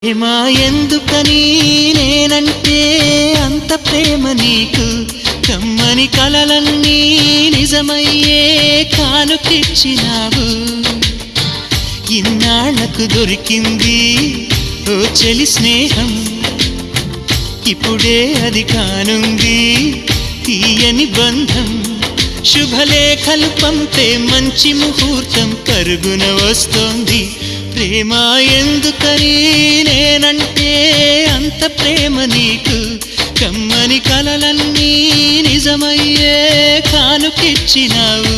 ప్రేమ ఎందుకని నేనంటే అంత ప్రేమ నీకు కమ్మని కలలన్నీ నిజమయ్యే కానుకిచ్చినావు ఇన్నాళ్లకు దొరికింది ఓ చెలి స్నేహం ఇప్పుడే అది కానుంది తీయని బంధం శుభలేఖలు పంపే మంచి ముహూర్తం పరుగున వస్తోంది ప్రేమ ఎందుకని నేనంటే అంత ప్రేమ నీకు కమ్మని కలలన్నీ నిజమయ్యే కానుకిచ్చినావు